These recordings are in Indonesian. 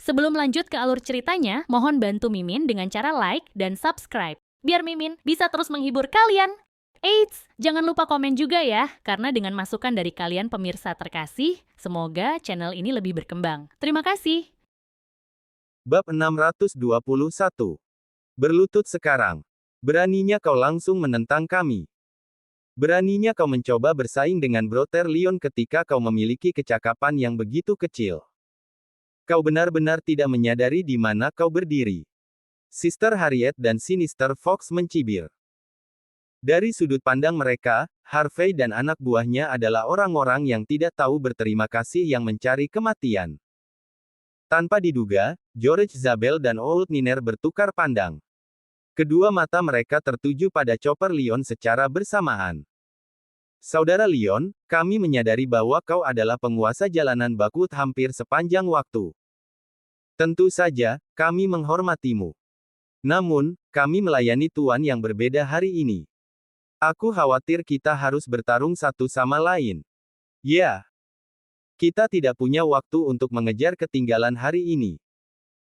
Sebelum lanjut ke alur ceritanya, mohon bantu Mimin dengan cara like dan subscribe, biar Mimin bisa terus menghibur kalian. Eits, jangan lupa komen juga ya, karena dengan masukan dari kalian pemirsa terkasih, semoga channel ini lebih berkembang. Terima kasih. Bab 621. Berlutut sekarang. Beraninya kau langsung menentang kami. Beraninya kau mencoba bersaing dengan Brother Leon ketika kau memiliki kecakapan yang begitu kecil. Kau benar-benar tidak menyadari di mana kau berdiri. Sister Harriet dan Sinister Fox mencibir. Dari sudut pandang mereka, Harvey dan anak buahnya adalah orang-orang yang tidak tahu berterima kasih yang mencari kematian. Tanpa diduga, George Zabel dan Old Niner bertukar pandang. Kedua mata mereka tertuju pada Chopper Leon secara bersamaan. Saudara Leon, kami menyadari bahwa kau adalah penguasa jalanan Bakwood hampir sepanjang waktu. Tentu saja, kami menghormatimu. Namun, kami melayani Tuan yang berbeda hari ini. Aku khawatir kita harus bertarung satu sama lain. Ya, kita tidak punya waktu untuk mengejar ketinggalan hari ini.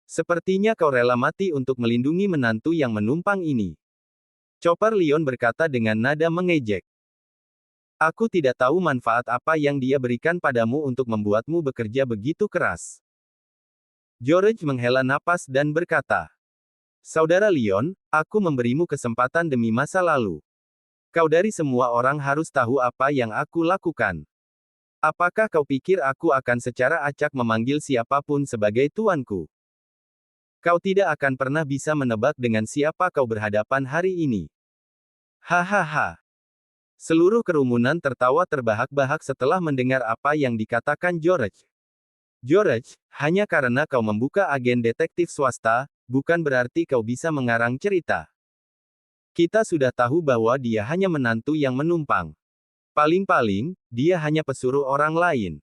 Sepertinya kau rela mati untuk melindungi menantu yang menumpang ini. Chopper Leon berkata dengan nada mengejek. Aku tidak tahu manfaat apa yang dia berikan padamu untuk membuatmu bekerja begitu keras. George menghela napas dan berkata, Saudara Leon, aku memberimu kesempatan demi masa lalu. Kau dari semua orang harus tahu apa yang aku lakukan. Apakah kau pikir aku akan secara acak memanggil siapapun sebagai tuanku? Kau tidak akan pernah bisa menebak dengan siapa kau berhadapan hari ini. Hahaha. Seluruh kerumunan tertawa terbahak-bahak setelah mendengar apa yang dikatakan George. George, hanya karena kau membuka agen detektif swasta, bukan berarti kau bisa mengarang cerita. Kita sudah tahu bahwa dia hanya menantu yang menumpang. Paling-paling, dia hanya pesuruh orang lain.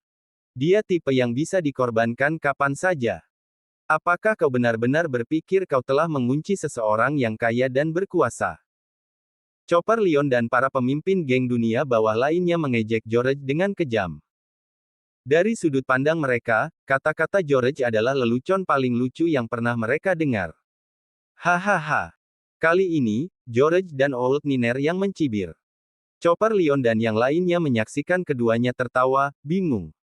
Dia tipe yang bisa dikorbankan kapan saja. Apakah kau benar-benar berpikir kau telah mengunci seseorang yang kaya dan berkuasa? Chopper Leon dan para pemimpin geng dunia bawah lainnya mengejek George dengan kejam. Dari sudut pandang mereka, kata-kata George adalah lelucon paling lucu yang pernah mereka dengar. Hahaha. Kali ini, George dan Old Niner yang mencibir. Chopper Leon dan yang lainnya menyaksikan keduanya tertawa, bingung.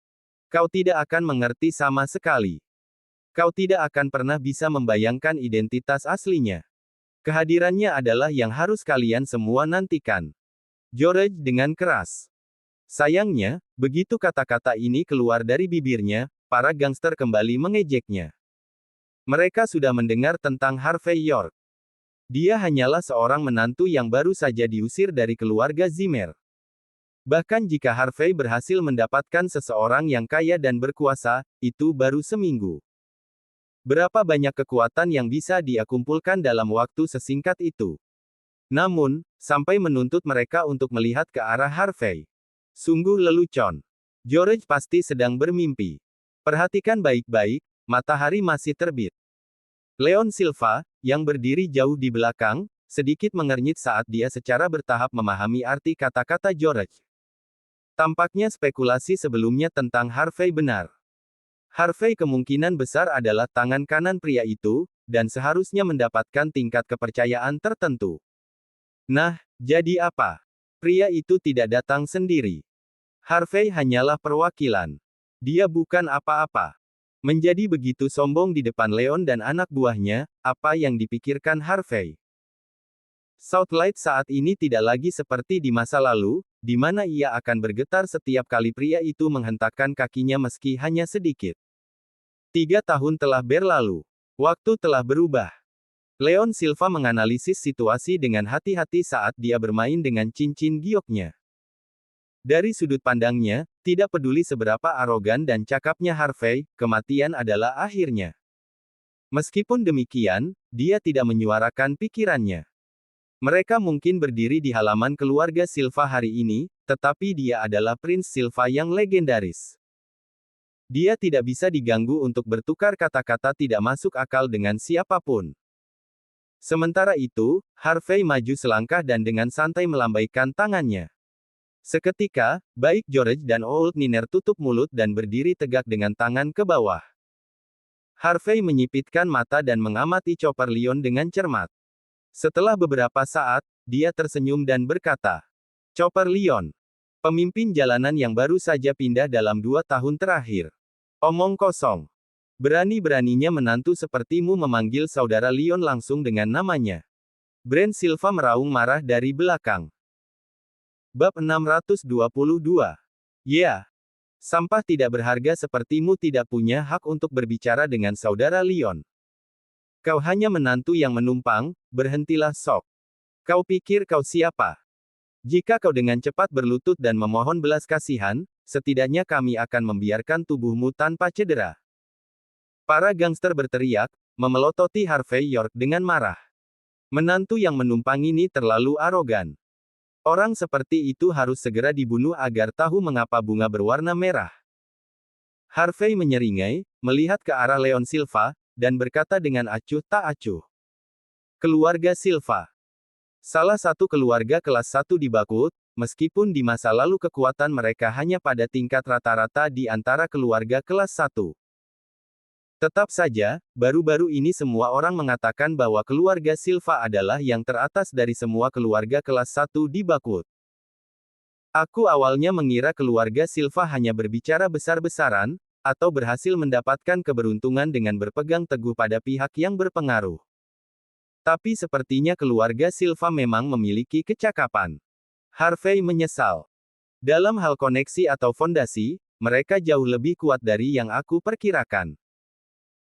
Kau tidak akan mengerti sama sekali. Kau tidak akan pernah bisa membayangkan identitas aslinya. Kehadirannya adalah yang harus kalian semua nantikan. George dengan keras. Sayangnya, begitu kata-kata ini keluar dari bibirnya, para gangster kembali mengejeknya. Mereka sudah mendengar tentang Harvey York. Dia hanyalah seorang menantu yang baru saja diusir dari keluarga Zimmer. Bahkan jika Harvey berhasil mendapatkan seseorang yang kaya dan berkuasa, itu baru seminggu. Berapa banyak kekuatan yang bisa dia kumpulkan dalam waktu sesingkat itu? Namun, sampai menuntut mereka untuk melihat ke arah Harvey. Sungguh lelucon. George pasti sedang bermimpi. Perhatikan baik-baik, matahari masih terbit. Leon Silva, yang berdiri jauh di belakang, sedikit mengernyit saat dia secara bertahap memahami arti kata-kata George. Tampaknya spekulasi sebelumnya tentang Harvey benar. Harvey kemungkinan besar adalah tangan kanan pria itu, dan seharusnya mendapatkan tingkat kepercayaan tertentu. Nah, jadi apa? Pria itu tidak datang sendiri. Harvey hanyalah perwakilan. Dia bukan apa-apa. Menjadi begitu sombong di depan Leon dan anak buahnya, apa yang dipikirkan Harvey? Southlight saat ini tidak lagi seperti di masa lalu, di mana ia akan bergetar setiap kali pria itu menghentakkan kakinya meski hanya sedikit. 3 tahun telah berlalu. Waktu telah berubah. Leon Silva menganalisis situasi dengan hati-hati saat dia bermain dengan cincin gioknya. Dari sudut pandangnya, tidak peduli seberapa arogan dan cakapnya Harvey, kematian adalah akhirnya. Meskipun demikian, dia tidak menyuarakan pikirannya. Mereka mungkin berdiri di halaman keluarga Silva hari ini, tetapi dia adalah Prince Silva yang legendaris. Dia tidak bisa diganggu untuk bertukar kata-kata tidak masuk akal dengan siapapun. Sementara itu, Harvey maju selangkah dan dengan santai melambaikan tangannya. Seketika, baik George dan Old Niner tutup mulut dan berdiri tegak dengan tangan ke bawah. Harvey menyipitkan mata dan mengamati Chopper Leon dengan cermat. Setelah beberapa saat, dia tersenyum dan berkata, Chopper Leon, pemimpin jalanan yang baru saja pindah dalam 2 tahun terakhir. Omong kosong. Berani-beraninya menantu sepertimu memanggil saudara Leon langsung dengan namanya. Brand Silva meraung marah dari belakang. Bab 622. Ya. Sampah tidak berharga sepertimu tidak punya hak untuk berbicara dengan saudara Leon. Kau hanya menantu yang menumpang, berhentilah sok. Kau pikir kau siapa? Jika kau dengan cepat berlutut dan memohon belas kasihan, setidaknya kami akan membiarkan tubuhmu tanpa cedera. Para gangster berteriak, memelototi Harvey York dengan marah. Menantu yang menumpang ini terlalu arogan. Orang seperti itu harus segera dibunuh agar tahu mengapa bunga berwarna merah. Harvey menyeringai, melihat ke arah Leon Silva, dan berkata dengan acuh tak acuh. Keluarga Silva. Salah satu keluarga kelas 1 di Bakut, meskipun di masa lalu kekuatan mereka hanya pada tingkat rata-rata di antara keluarga kelas 1. Tetap saja, baru-baru ini semua orang mengatakan bahwa keluarga Silva adalah yang teratas dari semua keluarga kelas 1 di Bakut. Aku awalnya mengira keluarga Silva hanya berbicara besar-besaran, atau berhasil mendapatkan keberuntungan dengan berpegang teguh pada pihak yang berpengaruh. Tapi sepertinya keluarga Silva memang memiliki kecakapan. Harvey menyesal. Dalam hal koneksi atau fondasi, mereka jauh lebih kuat dari yang aku perkirakan.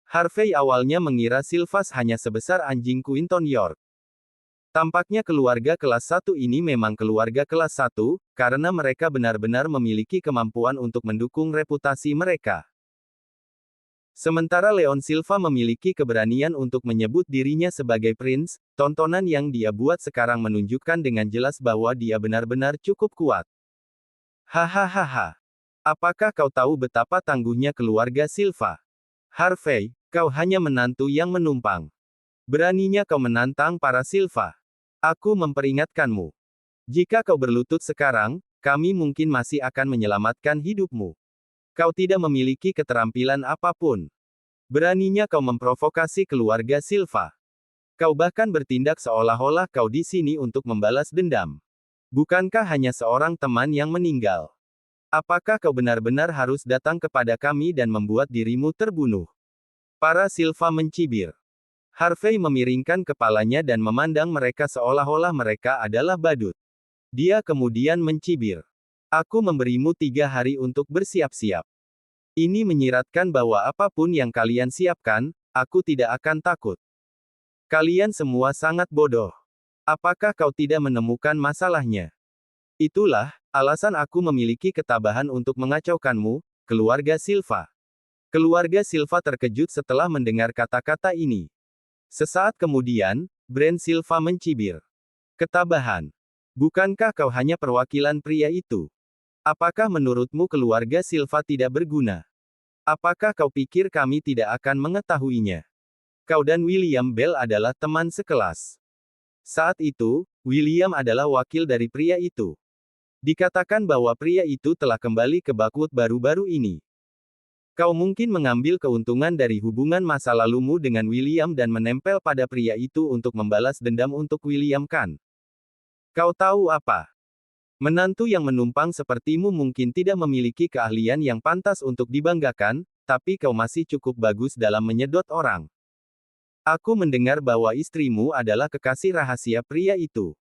Harvey awalnya mengira Silvas hanya sebesar anjing Quinton York. Tampaknya keluarga kelas 1 ini memang keluarga kelas 1, karena mereka benar-benar memiliki kemampuan untuk mendukung reputasi mereka. Sementara Leon Silva memiliki keberanian untuk menyebut dirinya sebagai Prince, tontonan yang dia buat sekarang menunjukkan dengan jelas bahwa dia benar-benar cukup kuat. Hahaha. Apakah kau tahu betapa tangguhnya keluarga Silva? Harvey, kau hanya menantu yang menumpang. Beraninya kau menantang para Silva. Aku memperingatkanmu. Jika kau berlutut sekarang, kami mungkin masih akan menyelamatkan hidupmu. Kau tidak memiliki keterampilan apapun. Beraninya kau memprovokasi keluarga Silva. Kau bahkan bertindak seolah-olah kau di sini untuk membalas dendam. Bukankah hanya seorang teman yang meninggal? Apakah kau benar-benar harus datang kepada kami dan membuat dirimu terbunuh? Para Silva mencibir. Harvey memiringkan kepalanya dan memandang mereka seolah-olah mereka adalah badut. Dia kemudian mencibir. Aku memberimu 3 hari untuk bersiap-siap. Ini menyiratkan bahwa apapun yang kalian siapkan, aku tidak akan takut. Kalian semua sangat bodoh. Apakah kau tidak menemukan masalahnya? Itulah alasan aku memiliki ketabahan untuk mengacaukanmu, keluarga Silva. Keluarga Silva terkejut setelah mendengar kata-kata ini. Sesaat kemudian, Brand Silva mencibir. Ketabahan. Bukankah kau hanya perwakilan pria itu? Apakah menurutmu keluarga Silva tidak berguna? Apakah kau pikir kami tidak akan mengetahuinya? Kau dan William Bell adalah teman sekelas. Saat itu, William adalah wakil dari pria itu. Dikatakan bahwa pria itu telah kembali ke Bakut baru-baru ini. Kau mungkin mengambil keuntungan dari hubungan masa lalumu dengan William dan menempel pada pria itu untuk membalas dendam untuk William, kan? Kau tahu apa? Menantu yang menumpang sepertimu mungkin tidak memiliki keahlian yang pantas untuk dibanggakan, tapi kau masih cukup bagus dalam menyedot orang. Aku mendengar bahwa istrimu adalah kekasih rahasia pria itu.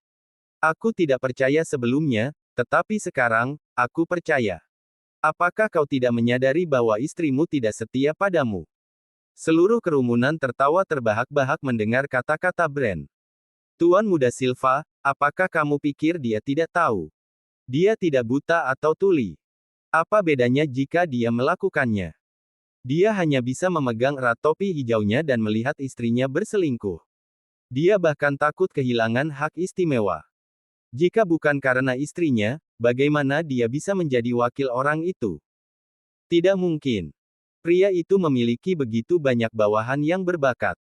Aku tidak percaya sebelumnya, tetapi sekarang, aku percaya. Apakah kau tidak menyadari bahwa istrimu tidak setia padamu? Seluruh kerumunan tertawa terbahak-bahak mendengar kata-kata Brand. Tuan Muda Silva, apakah kamu pikir dia tidak tahu? Dia tidak buta atau tuli. Apa bedanya jika dia melakukannya? Dia hanya bisa memegang erat topi hijaunya dan melihat istrinya berselingkuh. Dia bahkan takut kehilangan hak istimewa. Jika bukan karena istrinya, bagaimana dia bisa menjadi wakil orang itu? Tidak mungkin. Pria itu memiliki begitu banyak bawahan yang berbakat.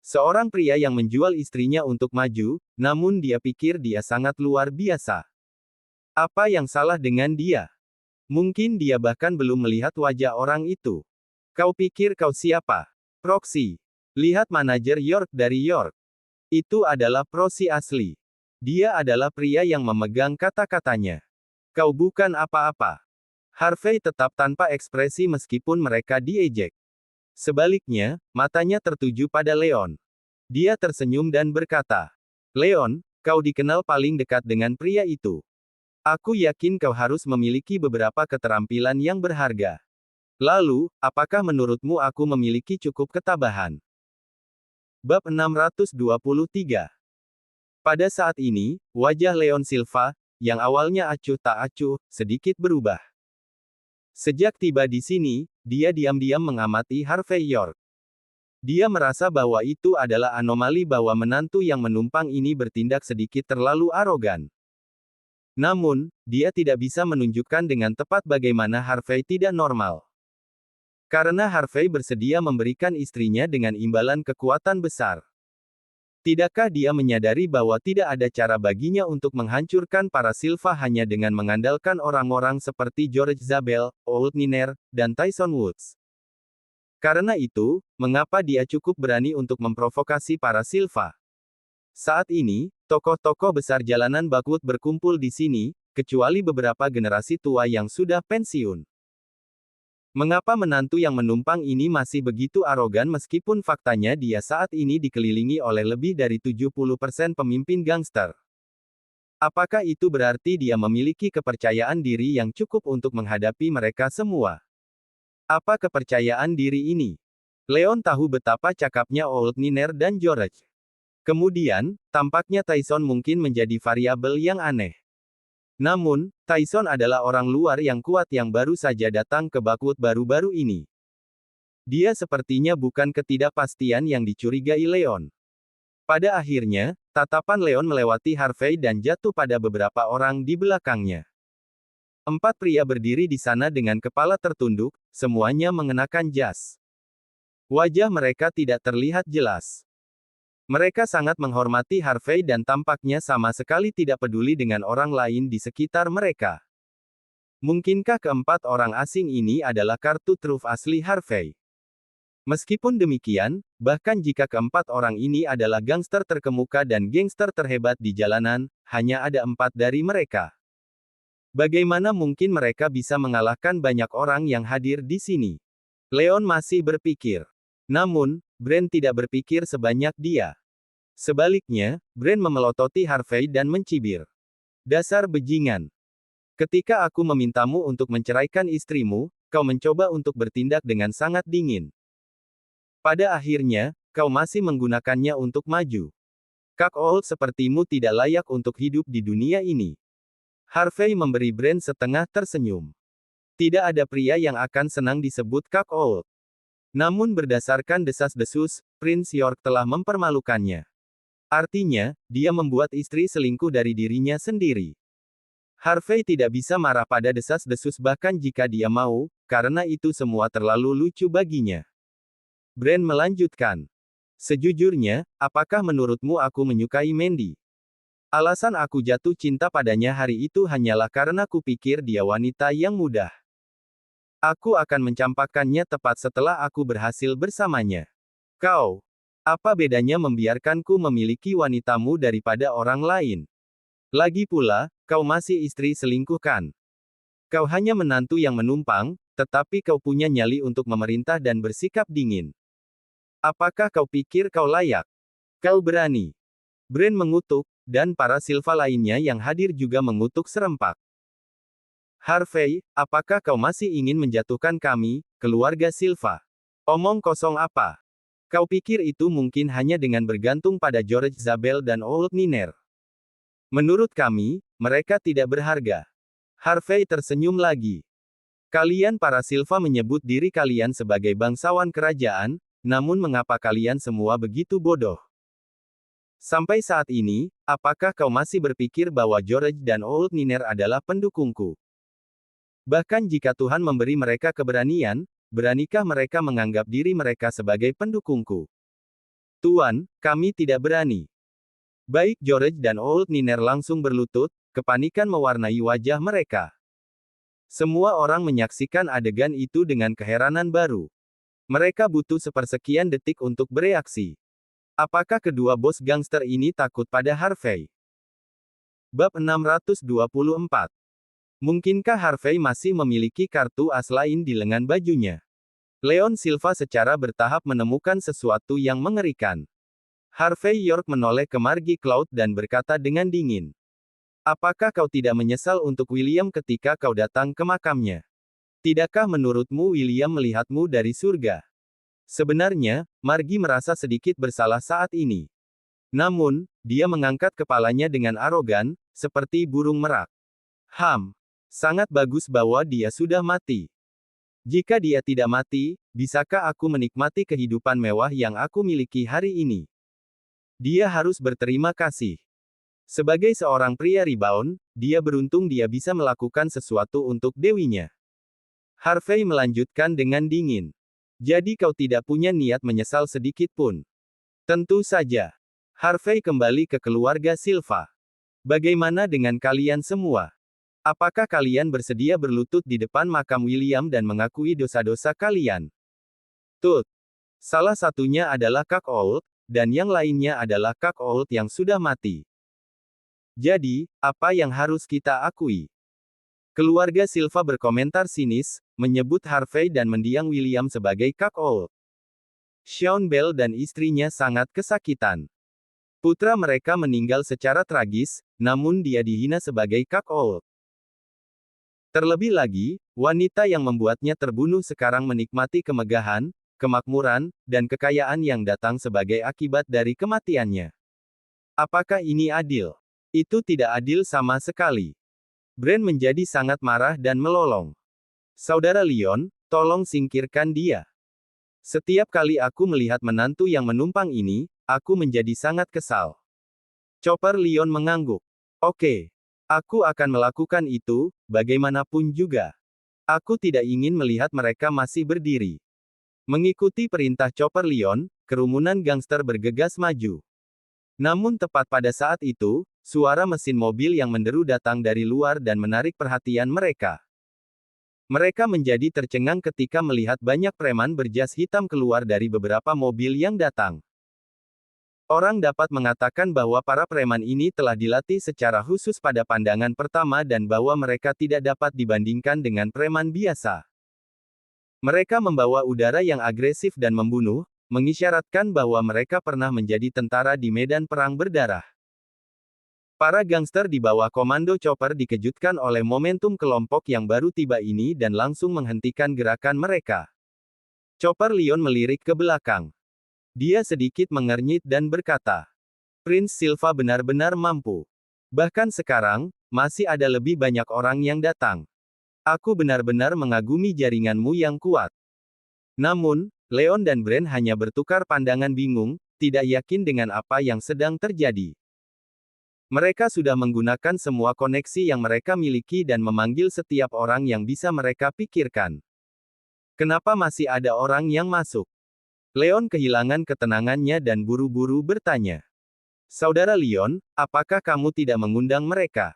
Seorang pria yang menjual istrinya untuk maju, namun dia pikir dia sangat luar biasa. Apa yang salah dengan dia? Mungkin dia bahkan belum melihat wajah orang itu. Kau pikir kau siapa? Proxy. Lihat manajer York dari York. Itu adalah Proxy asli. Dia adalah pria yang memegang kata-katanya. Kau bukan apa-apa. Harvey tetap tanpa ekspresi meskipun mereka diejek. Sebaliknya, matanya tertuju pada Leon. Dia tersenyum dan berkata, Leon, kau dikenal paling dekat dengan pria itu. Aku yakin kau harus memiliki beberapa keterampilan yang berharga. Lalu, apakah menurutmu aku memiliki cukup ketabahan? Bab 623. Pada saat ini, wajah Leon Silva, yang awalnya acuh tak acuh, sedikit berubah. Sejak tiba di sini, dia diam-diam mengamati Harvey York. Dia merasa bahwa itu adalah anomali bahwa menantu yang menumpang ini bertindak sedikit terlalu arogan. Namun, dia tidak bisa menunjukkan dengan tepat bagaimana Harvey tidak normal. Karena Harvey bersedia memberikan istrinya dengan imbalan kekuatan besar. Tidakkah dia menyadari bahwa tidak ada cara baginya untuk menghancurkan para Silva hanya dengan mengandalkan orang-orang seperti George Zabel, Old Niner, dan Tyson Woods? Karena itu, mengapa dia cukup berani untuk memprovokasi para Silva? Saat ini, tokoh-tokoh besar jalanan Backwood berkumpul di sini, kecuali beberapa generasi tua yang sudah pensiun. Mengapa menantu yang menumpang ini masih begitu arogan meskipun faktanya dia saat ini dikelilingi oleh lebih dari 70% pemimpin gangster? Apakah itu berarti dia memiliki kepercayaan diri yang cukup untuk menghadapi mereka semua? Apa kepercayaan diri ini? Leon tahu betapa cakapnya Old Niner dan George. Kemudian, tampaknya Tyson mungkin menjadi variabel yang aneh. Namun, Tyson adalah orang luar yang kuat yang baru saja datang ke Backwood baru-baru ini. Dia sepertinya bukan ketidakpastian yang dicurigai Leon. Pada akhirnya, tatapan Leon melewati Harvey dan jatuh pada beberapa orang di belakangnya. 4 pria berdiri di sana dengan kepala tertunduk, semuanya mengenakan jas. Wajah mereka tidak terlihat jelas. Mereka sangat menghormati Harvey dan tampaknya sama sekali tidak peduli dengan orang lain di sekitar mereka. Mungkinkah keempat orang asing ini adalah kartu truf asli Harvey? Meskipun demikian, bahkan jika keempat orang ini adalah gangster terkemuka dan gangster terhebat di jalanan, hanya ada 4 dari mereka. Bagaimana mungkin mereka bisa mengalahkan banyak orang yang hadir di sini? Leon masih berpikir. Namun, Brand tidak berpikir sebanyak dia. Sebaliknya, Brand memelototi Harvey dan mencibir. Dasar bajingan. Ketika aku memintamu untuk menceraikan istrimu, kau mencoba untuk bertindak dengan sangat dingin. Pada akhirnya, kau masih menggunakannya untuk maju. Kak Old sepertimu tidak layak untuk hidup di dunia ini. Harvey memberi Brand setengah tersenyum. Tidak ada pria yang akan senang disebut Kak Old. Namun berdasarkan desas-desus, Prince York telah mempermalukannya. Artinya, dia membuat istri selingkuh dari dirinya sendiri. Harvey tidak bisa marah pada desas-desus bahkan jika dia mau, karena itu semua terlalu lucu baginya. Brand melanjutkan. Sejujurnya, apakah menurutmu aku menyukai Mandy? Alasan aku jatuh cinta padanya hari itu hanyalah karena kupikir dia wanita yang mudah. Aku akan mencampakkannya tepat setelah aku berhasil bersamanya. Kau, apa bedanya membiarkanku memiliki wanitamu daripada orang lain? Lagi pula, kau masih istri selingkuh kan? Kau hanya menantu yang menumpang, tetapi kau punya nyali untuk memerintah dan bersikap dingin. Apakah kau pikir kau layak? Kau berani. Brand mengutuk, dan para Silva lainnya yang hadir juga mengutuk serempak. Harvey, apakah kau masih ingin menjatuhkan kami, keluarga Silva? Omong kosong apa? Kau pikir itu mungkin hanya dengan bergantung pada George Zabel dan Old Niner? Menurut kami, mereka tidak berharga. Harvey tersenyum lagi. Kalian para Silva menyebut diri kalian sebagai bangsawan kerajaan, namun mengapa kalian semua begitu bodoh? Sampai saat ini, apakah kau masih berpikir bahwa George dan Old Niner adalah pendukungku? Bahkan jika Tuhan memberi mereka keberanian, beranikah mereka menganggap diri mereka sebagai pendukungku? Tuan, kami tidak berani. Baik George dan Old Niner langsung berlutut, kepanikan mewarnai wajah mereka. Semua orang menyaksikan adegan itu dengan keheranan baru. Mereka butuh sepersekian detik untuk bereaksi. Apakah kedua bos gangster ini takut pada Harvey? Bab 624. Mungkinkah Harvey masih memiliki kartu as lain di lengan bajunya? Leon Silva secara bertahap menemukan sesuatu yang mengerikan. Harvey York menoleh ke Margie Cloud dan berkata dengan dingin. Apakah kau tidak menyesal untuk William ketika kau datang ke makamnya? Tidakkah menurutmu William melihatmu dari surga? Sebenarnya, Margie merasa sedikit bersalah saat ini. Namun, dia mengangkat kepalanya dengan arogan, seperti burung merak. Sangat bagus bahwa dia sudah mati. Jika dia tidak mati, bisakah aku menikmati kehidupan mewah yang aku miliki hari ini? Dia harus berterima kasih. Sebagai seorang pria rebound, dia beruntung dia bisa melakukan sesuatu untuk dewinya. Harvey melanjutkan dengan dingin. Jadi kau tidak punya niat menyesal sedikit pun. Tentu saja. Harvey kembali ke keluarga Silva. Bagaimana dengan kalian semua? Apakah kalian bersedia berlutut di depan makam William dan mengakui dosa-dosa kalian? Tut. Salah satunya adalah Kak Old, dan yang lainnya adalah Kak Old yang sudah mati. Jadi, apa yang harus kita akui? Keluarga Silva berkomentar sinis, menyebut Harvey dan mendiang William sebagai Kak Old. Sean Bell dan istrinya sangat kesakitan. Putra mereka meninggal secara tragis, namun dia dihina sebagai Kak Old. Terlebih lagi, wanita yang membuatnya terbunuh sekarang menikmati kemegahan, kemakmuran, dan kekayaan yang datang sebagai akibat dari kematiannya. Apakah ini adil? Itu tidak adil sama sekali. Brand menjadi sangat marah dan melolong. Saudara Leon, tolong singkirkan dia. Setiap kali aku melihat menantu yang menumpang ini, aku menjadi sangat kesal. Chopper Leon mengangguk. Oke. Aku akan melakukan itu, bagaimanapun juga. Aku tidak ingin melihat mereka masih berdiri. Mengikuti perintah Chopper Leon, kerumunan gangster bergegas maju. Namun tepat pada saat itu, suara mesin mobil yang menderu datang dari luar dan menarik perhatian mereka. Mereka menjadi tercengang ketika melihat banyak preman berjas hitam keluar dari beberapa mobil yang datang. Orang dapat mengatakan bahwa para preman ini telah dilatih secara khusus pada pandangan pertama dan bahwa mereka tidak dapat dibandingkan dengan preman biasa. Mereka membawa udara yang agresif dan membunuh, mengisyaratkan bahwa mereka pernah menjadi tentara di medan perang berdarah. Para gangster di bawah komando Chopper dikejutkan oleh momentum kelompok yang baru tiba ini dan langsung menghentikan gerakan mereka. Chopper Leon melirik ke belakang. Dia sedikit mengernyit dan berkata, Prince Silva benar-benar mampu. Bahkan sekarang, masih ada lebih banyak orang yang datang. Aku benar-benar mengagumi jaringanmu yang kuat. Namun, Leon dan Brand hanya bertukar pandangan bingung, tidak yakin dengan apa yang sedang terjadi. Mereka sudah menggunakan semua koneksi yang mereka miliki dan memanggil setiap orang yang bisa mereka pikirkan. Kenapa masih ada orang yang masuk? Leon kehilangan ketenangannya dan buru-buru bertanya. Saudara Leon, apakah kamu tidak mengundang mereka?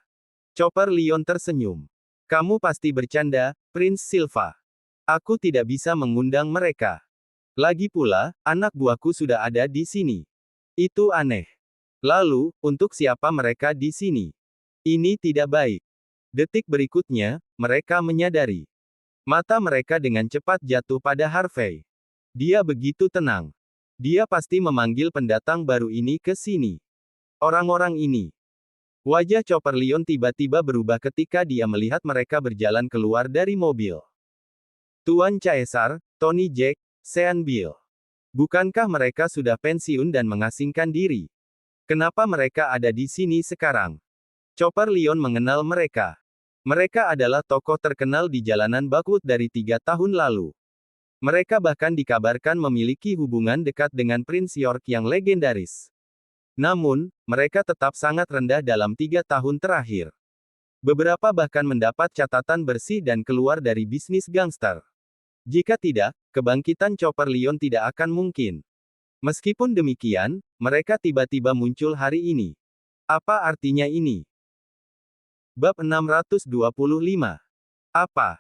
Chopper Leon tersenyum. Kamu pasti bercanda, Prince Silva. Aku tidak bisa mengundang mereka. Lagi pula, anak buahku sudah ada di sini. Itu aneh. Lalu, untuk siapa mereka di sini? Ini tidak baik. Detik berikutnya, mereka menyadari. Mata mereka dengan cepat jatuh pada Harvey. Dia begitu tenang. Dia pasti memanggil pendatang baru ini ke sini. Orang-orang ini. Wajah Chopper Leon tiba-tiba berubah ketika dia melihat mereka berjalan keluar dari mobil. Tuan Caesar, Tony Jack, Sean Bill. Bukankah mereka sudah pensiun dan mengasingkan diri? Kenapa mereka ada di sini sekarang? Chopper Leon mengenal mereka. Mereka adalah tokoh terkenal di jalanan Buckwood dari 3 tahun lalu. Mereka bahkan dikabarkan memiliki hubungan dekat dengan Prince York yang legendaris. Namun, mereka tetap sangat rendah dalam 3 tahun terakhir. Beberapa bahkan mendapat catatan bersih dan keluar dari bisnis gangster. Jika tidak, kebangkitan Chopper Leon tidak akan mungkin. Meskipun demikian, mereka tiba-tiba muncul hari ini. Apa artinya ini? Bab 625. Apa?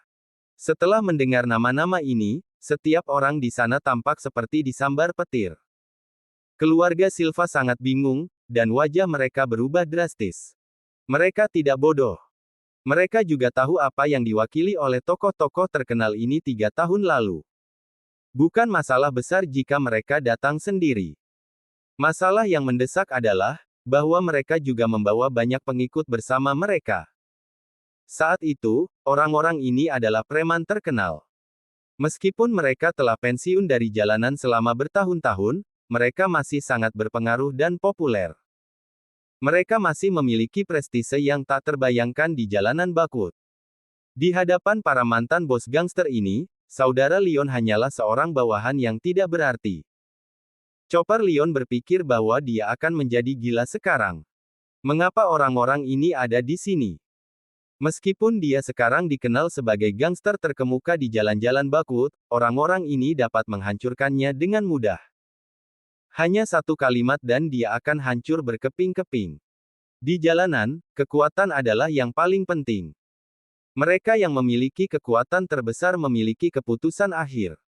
Setelah mendengar nama-nama ini, setiap orang di sana tampak seperti disambar petir. Keluarga Silva sangat bingung, dan wajah mereka berubah drastis. Mereka tidak bodoh. Mereka juga tahu apa yang diwakili oleh tokoh-tokoh terkenal ini 3 tahun lalu. Bukan masalah besar jika mereka datang sendiri. Masalah yang mendesak adalah bahwa mereka juga membawa banyak pengikut bersama mereka. Saat itu, orang-orang ini adalah preman terkenal. Meskipun mereka telah pensiun dari jalanan selama bertahun-tahun, mereka masih sangat berpengaruh dan populer. Mereka masih memiliki prestise yang tak terbayangkan di jalanan Bakut. Di hadapan para mantan bos gangster ini, saudara Leon hanyalah seorang bawahan yang tidak berarti. Chopper Leon berpikir bahwa dia akan menjadi gila sekarang. Mengapa orang-orang ini ada di sini? Meskipun dia sekarang dikenal sebagai gangster terkemuka di jalan-jalan Bakut, orang-orang ini dapat menghancurkannya dengan mudah. Hanya satu kalimat dan dia akan hancur berkeping-keping. Di jalanan, kekuatan adalah yang paling penting. Mereka yang memiliki kekuatan terbesar memiliki keputusan akhir.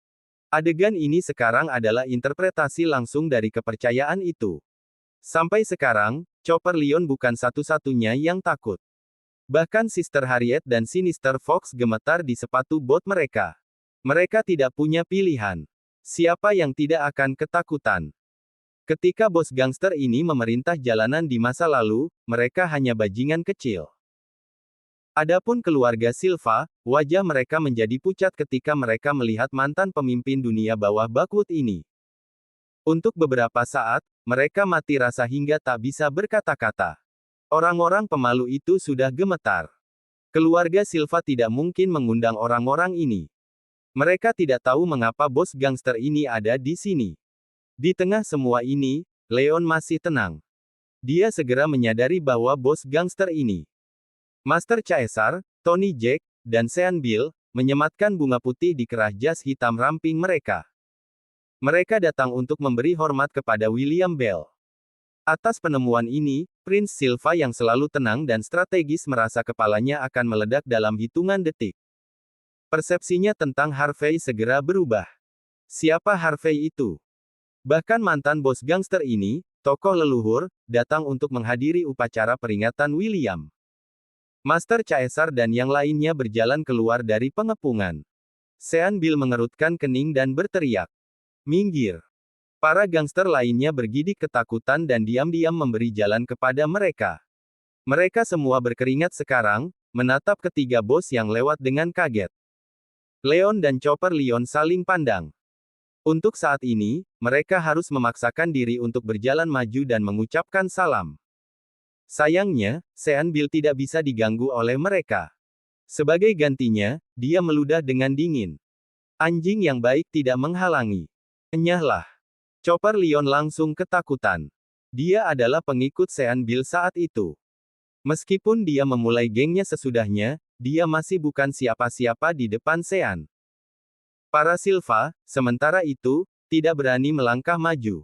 Adegan ini sekarang adalah interpretasi langsung dari kepercayaan itu. Sampai sekarang, Chopper Leon bukan satu-satunya yang takut. Bahkan Sister Harriet dan Sinister Fox gemetar di sepatu bot mereka. Mereka tidak punya pilihan. Siapa yang tidak akan ketakutan? Ketika bos gangster ini memerintah jalanan di masa lalu, mereka hanya bajingan kecil. Adapun keluarga Silva, wajah mereka menjadi pucat ketika mereka melihat mantan pemimpin dunia bawah Bakut ini. Untuk beberapa saat, mereka mati rasa hingga tak bisa berkata-kata. Orang-orang pemalu itu sudah gemetar. Keluarga Silva tidak mungkin mengundang orang-orang ini. Mereka tidak tahu mengapa bos gangster ini ada di sini. Di tengah semua ini, Leon masih tenang. Dia segera menyadari bahwa bos gangster ini, Master Caesar, Tony Jack, dan Sean Bill, menyematkan bunga putih di kerah jas hitam ramping mereka. Mereka datang untuk memberi hormat kepada William Bell. Atas penemuan ini, Prince Silva yang selalu tenang dan strategis merasa kepalanya akan meledak dalam hitungan detik. Persepsinya tentang Harvey segera berubah. Siapa Harvey itu? Bahkan mantan bos gangster ini, tokoh leluhur, datang untuk menghadiri upacara peringatan William. Master Caesar dan yang lainnya berjalan keluar dari pengepungan. Sean Bill mengerutkan kening dan berteriak, "Minggir!" Para gangster lainnya bergidik ketakutan dan diam-diam memberi jalan kepada mereka. Mereka semua berkeringat sekarang, menatap ketiga bos yang lewat dengan kaget. Leon dan Chopper Leon saling pandang. Untuk saat ini, mereka harus memaksakan diri untuk berjalan maju dan mengucapkan salam. Sayangnya, Sean Bill tidak bisa diganggu oleh mereka. Sebagai gantinya, dia meludah dengan dingin. Anjing yang baik tidak menghalangi. Enyahlah. Chopper Leon langsung ketakutan. Dia adalah pengikut Sean Bill saat itu. Meskipun dia memulai gengnya sesudahnya, dia masih bukan siapa-siapa di depan Sean. Para Silva, sementara itu, tidak berani melangkah maju.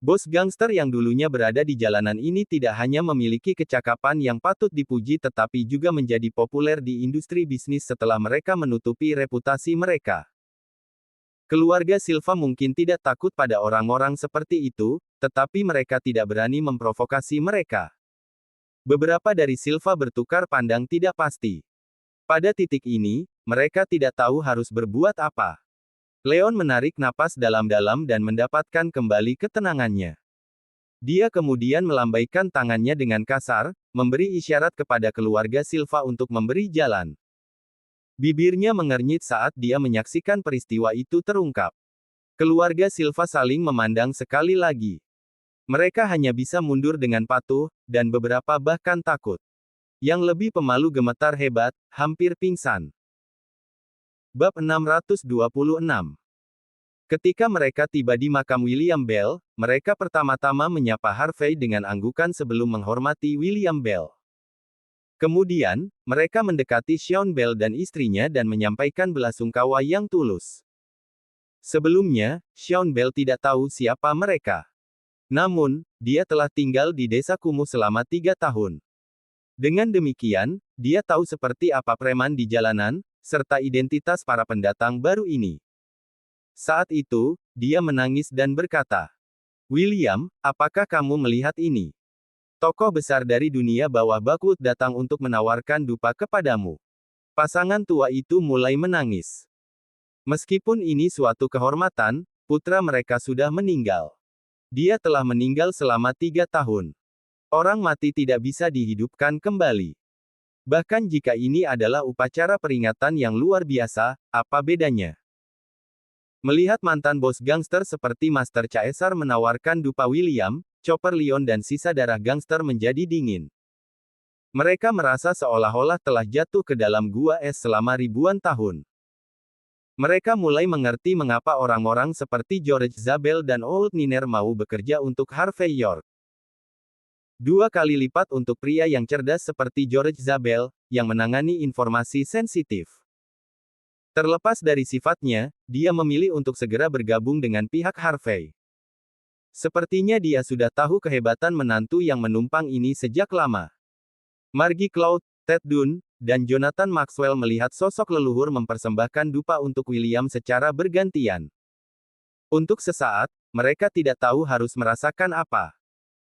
Bos gangster yang dulunya berada di jalanan ini tidak hanya memiliki kecakapan yang patut dipuji tetapi juga menjadi populer di industri bisnis setelah mereka menutupi reputasi mereka. Keluarga Silva mungkin tidak takut pada orang-orang seperti itu, tetapi mereka tidak berani memprovokasi mereka. Beberapa dari Silva bertukar pandang tidak pasti. Pada titik ini, mereka tidak tahu harus berbuat apa. Leon menarik napas dalam-dalam dan mendapatkan kembali ketenangannya. Dia kemudian melambaikan tangannya dengan kasar, memberi isyarat kepada keluarga Silva untuk memberi jalan. Bibirnya mengernyit saat dia menyaksikan peristiwa itu terungkap. Keluarga Silva saling memandang sekali lagi. Mereka hanya bisa mundur dengan patuh, dan beberapa bahkan takut. Yang lebih pemalu gemetar hebat, hampir pingsan. Bab 626. Ketika mereka tiba di makam William Bell, mereka pertama-tama menyapa Harvey dengan anggukan sebelum menghormati William Bell. Kemudian, mereka mendekati Sean Bell dan istrinya dan menyampaikan belasungkawa yang tulus. Sebelumnya, Sean Bell tidak tahu siapa mereka. Namun, dia telah tinggal di desa kumuh selama 3 tahun. Dengan demikian, dia tahu seperti apa preman di jalanan, serta identitas para pendatang baru ini. Saat itu, dia menangis dan berkata, "William, apakah kamu melihat ini? Tokoh besar dari dunia bawah Bakwood datang untuk menawarkan dupa kepadamu." Pasangan tua itu mulai menangis. Meskipun ini suatu kehormatan, putra mereka sudah meninggal. Dia telah meninggal selama 3 tahun. Orang mati tidak bisa dihidupkan kembali. Bahkan jika ini adalah upacara peringatan yang luar biasa, apa bedanya? Melihat mantan bos gangster seperti Master Caesar menawarkan dupa William, Chopper Leon dan sisa darah gangster menjadi dingin. Mereka merasa seolah-olah telah jatuh ke dalam gua es selama ribuan tahun. Mereka mulai mengerti mengapa orang-orang seperti George Zabel dan Old Niner mau bekerja untuk Harvey York. 2 kali lipat untuk pria yang cerdas seperti George Zabel, yang menangani informasi sensitif. Terlepas dari sifatnya, dia memilih untuk segera bergabung dengan pihak Harvey. Sepertinya dia sudah tahu kehebatan menantu yang menumpang ini sejak lama. Margie Cloud, Ted Dunn, dan Jonathan Maxwell melihat sosok leluhur mempersembahkan dupa untuk William secara bergantian. Untuk sesaat, mereka tidak tahu harus merasakan apa.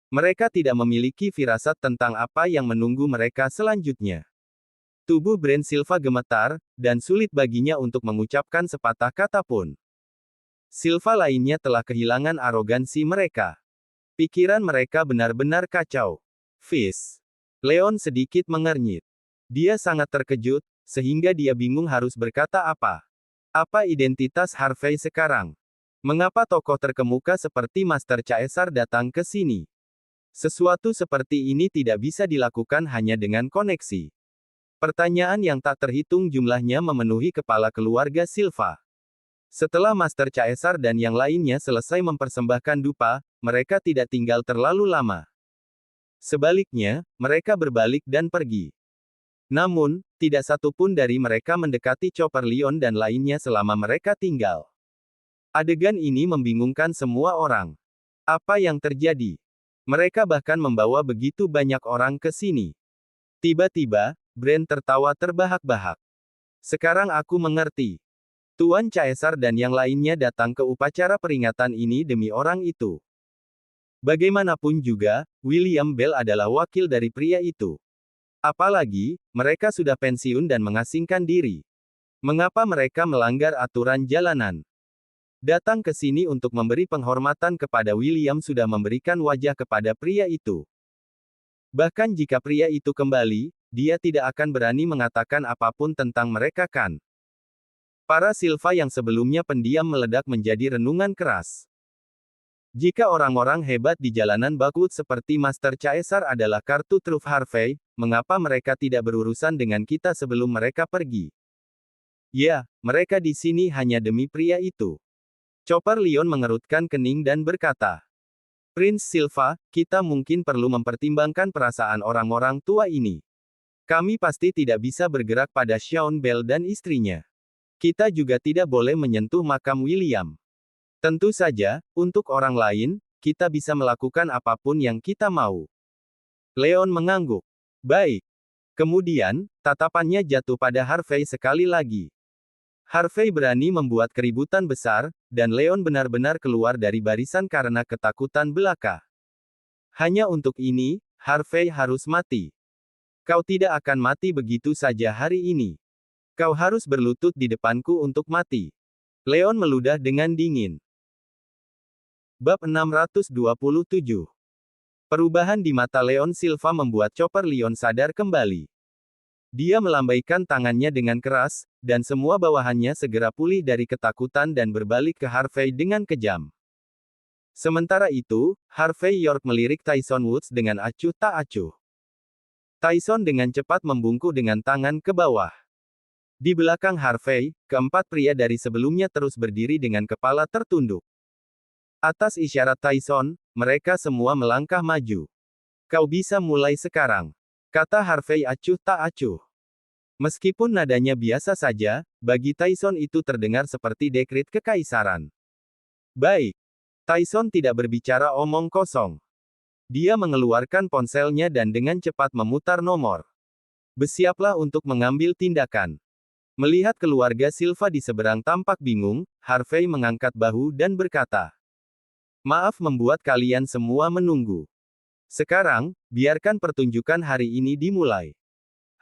Mereka tidak memiliki firasat tentang apa yang menunggu mereka selanjutnya. Tubuh Brent Silva gemetar, dan sulit baginya untuk mengucapkan sepatah kata pun. Silva lainnya telah kehilangan arogansi mereka. Pikiran mereka benar-benar kacau. Fizz. Leon sedikit mengernyit. Dia sangat terkejut, sehingga dia bingung harus berkata apa. Apa identitas Harvey sekarang? Mengapa tokoh terkemuka seperti Master Caesar datang ke sini? Sesuatu seperti ini tidak bisa dilakukan hanya dengan koneksi. Pertanyaan yang tak terhitung jumlahnya memenuhi kepala keluarga Silva. Setelah Master Caesar dan yang lainnya selesai mempersembahkan dupa, mereka tidak tinggal terlalu lama. Sebaliknya, mereka berbalik dan pergi. Namun, tidak satu pun dari mereka mendekati Chopper Leon dan lainnya selama mereka tinggal. Adegan ini membingungkan semua orang. Apa yang terjadi? Mereka bahkan membawa begitu banyak orang ke sini. Tiba-tiba, Brent tertawa terbahak-bahak. Sekarang aku mengerti. Tuan Caesar dan yang lainnya datang ke upacara peringatan ini demi orang itu. Bagaimanapun juga, William Bell adalah wakil dari pria itu. Apalagi, mereka sudah pensiun dan mengasingkan diri. Mengapa mereka melanggar aturan jalanan? Datang ke sini untuk memberi penghormatan kepada William sudah memberikan wajah kepada pria itu. Bahkan jika pria itu kembali, dia tidak akan berani mengatakan apapun tentang mereka kan. Para Silva yang sebelumnya pendiam meledak menjadi renungan keras. Jika orang-orang hebat di jalanan Bakwood seperti Master Caesar adalah kartu truf Harvey, mengapa mereka tidak berurusan dengan kita sebelum mereka pergi? Ya, mereka di sini hanya demi pria itu. Chopper Leon mengerutkan kening dan berkata, Prince Silva, kita mungkin perlu mempertimbangkan perasaan orang-orang tua ini. Kami pasti tidak bisa bergerak pada Sean Bell dan istrinya. Kita juga tidak boleh menyentuh makam William. Tentu saja, untuk orang lain, kita bisa melakukan apapun yang kita mau. Leon mengangguk. Baik. Kemudian, tatapannya jatuh pada Harvey sekali lagi. Harvey berani membuat keributan besar, dan Leon benar-benar keluar dari barisan karena ketakutan belaka. Hanya untuk ini, Harvey harus mati. Kau tidak akan mati begitu saja hari ini. Kau harus berlutut di depanku untuk mati. Leon meludah dengan dingin. Bab 627. Perubahan di mata Leon Silva membuat Chopper Leon sadar kembali. Dia melambaikan tangannya dengan keras, dan semua bawahannya segera pulih dari ketakutan dan berbalik ke Harvey dengan kejam. Sementara itu, Harvey York melirik Tyson Woods dengan acuh tak acuh. Tyson dengan cepat membungkuk dengan tangan ke bawah. Di belakang Harvey, keempat pria dari sebelumnya terus berdiri dengan kepala tertunduk. Atas isyarat Tyson, mereka semua melangkah maju. Kau bisa mulai sekarang, kata Harvey acuh tak acuh. Meskipun nadanya biasa saja, bagi Tyson itu terdengar seperti dekret kekaisaran. Baik. Tyson tidak berbicara omong kosong. Dia mengeluarkan ponselnya dan dengan cepat memutar nomor. Bersiaplah untuk mengambil tindakan. Melihat keluarga Silva di seberang tampak bingung, Harvey mengangkat bahu dan berkata, "Maaf membuat kalian semua menunggu. Sekarang, biarkan pertunjukan hari ini dimulai."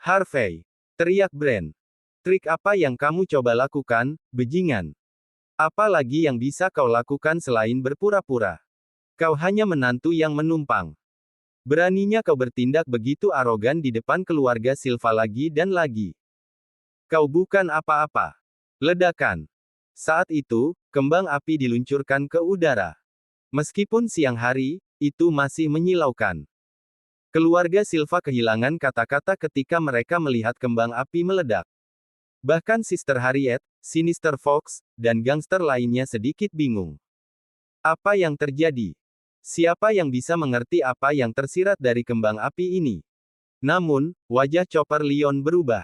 "Harvey!" teriak Brand. "Trik apa yang kamu coba lakukan, bajingan? Apa lagi yang bisa kau lakukan selain berpura-pura? Kau hanya menantu yang menumpang. Beraninya kau bertindak begitu arogan di depan keluarga Silva lagi dan lagi. Kau bukan apa-apa." Ledakan. Saat itu, kembang api diluncurkan ke udara. Meskipun siang hari, itu masih menyilaukan. Keluarga Silva kehilangan kata-kata ketika mereka melihat kembang api meledak. Bahkan Sister Harriet, Sinister Fox, dan gangster lainnya sedikit bingung. Apa yang terjadi? Siapa yang bisa mengerti apa yang tersirat dari kembang api ini? Namun, wajah Chopper Leon berubah.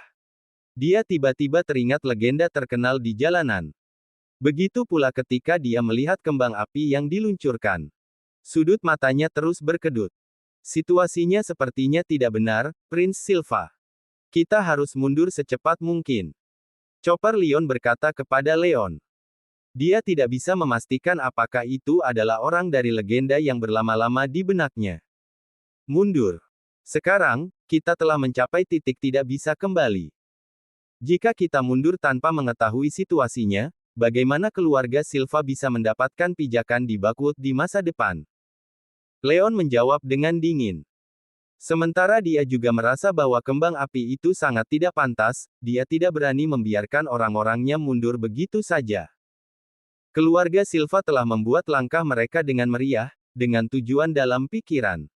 Dia tiba-tiba teringat legenda terkenal di jalanan. Begitu pula ketika dia melihat kembang api yang diluncurkan. Sudut matanya terus berkedut. Situasinya sepertinya tidak benar, Prince Silva. Kita harus mundur secepat mungkin. Chopper Leon berkata kepada Leon. Dia tidak bisa memastikan apakah itu adalah orang dari legenda yang berlama-lama di benaknya. Mundur. Sekarang, kita telah mencapai titik tidak bisa kembali. Jika kita mundur tanpa mengetahui situasinya, bagaimana keluarga Silva bisa mendapatkan pijakan di Bakwood di masa depan? Leon menjawab dengan dingin. Sementara dia juga merasa bahwa kembang api itu sangat tidak pantas, dia tidak berani membiarkan orang-orangnya mundur begitu saja. Keluarga Silva telah membuat langkah mereka dengan meriah, dengan tujuan dalam pikiran.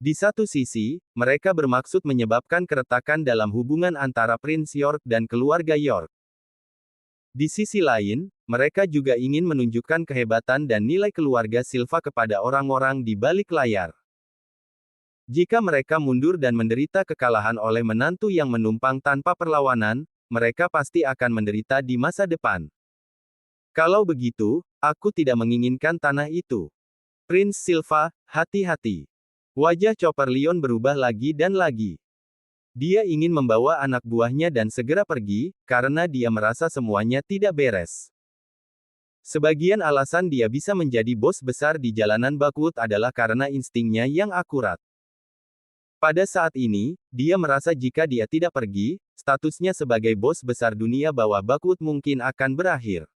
Di satu sisi, mereka bermaksud menyebabkan keretakan dalam hubungan antara Prince York dan keluarga York. Di sisi lain, mereka juga ingin menunjukkan kehebatan dan nilai keluarga Silva kepada orang-orang di balik layar. Jika mereka mundur dan menderita kekalahan oleh menantu yang menumpang tanpa perlawanan, mereka pasti akan menderita di masa depan. Kalau begitu, aku tidak menginginkan tanah itu. Prince Silva, hati-hati. Wajah Chopper Leon berubah lagi dan lagi. Dia ingin membawa anak buahnya dan segera pergi, karena dia merasa semuanya tidak beres. Sebagian alasan dia bisa menjadi bos besar di jalanan Bakwood adalah karena instingnya yang akurat. Pada saat ini, dia merasa jika dia tidak pergi, statusnya sebagai bos besar dunia bawah Bakwood mungkin akan berakhir.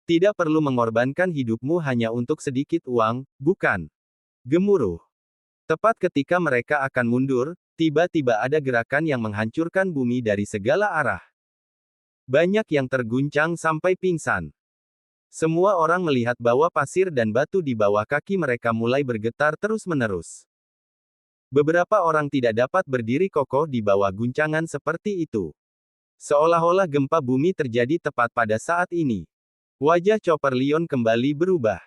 Tidak perlu mengorbankan hidupmu hanya untuk sedikit uang, bukan? Gemuruh. Tepat ketika mereka akan mundur, tiba-tiba ada gerakan yang menghancurkan bumi dari segala arah. Banyak yang terguncang sampai pingsan. Semua orang melihat bahwa pasir dan batu di bawah kaki mereka mulai bergetar terus-menerus. Beberapa orang tidak dapat berdiri kokoh di bawah guncangan seperti itu. Seolah-olah gempa bumi terjadi tepat pada saat ini. Wajah Chopper Leon kembali berubah.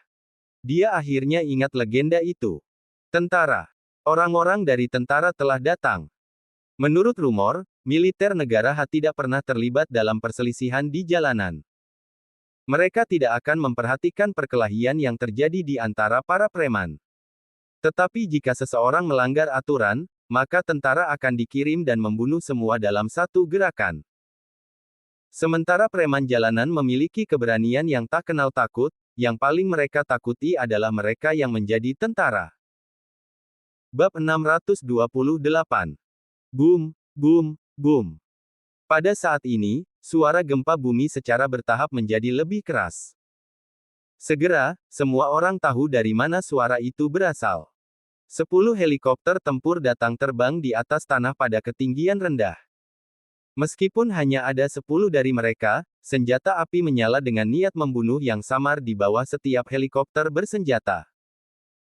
Dia akhirnya ingat legenda itu. Tentara. Orang-orang dari tentara telah datang. Menurut rumor, militer negara tidak pernah terlibat dalam perselisihan di jalanan. Mereka tidak akan memperhatikan perkelahian yang terjadi di antara para preman. Tetapi jika seseorang melanggar aturan, maka tentara akan dikirim dan membunuh semua dalam satu gerakan. Sementara preman jalanan memiliki keberanian yang tak kenal takut, yang paling mereka takuti adalah mereka yang menjadi tentara. Bab 628. Boom, boom, boom. Pada saat ini, suara gempa bumi secara bertahap menjadi lebih keras. Segera, semua orang tahu dari mana suara itu berasal. 10 helikopter tempur datang terbang di atas tanah pada ketinggian rendah. Meskipun hanya ada 10 dari mereka, senjata api menyala dengan niat membunuh yang samar di bawah setiap helikopter bersenjata.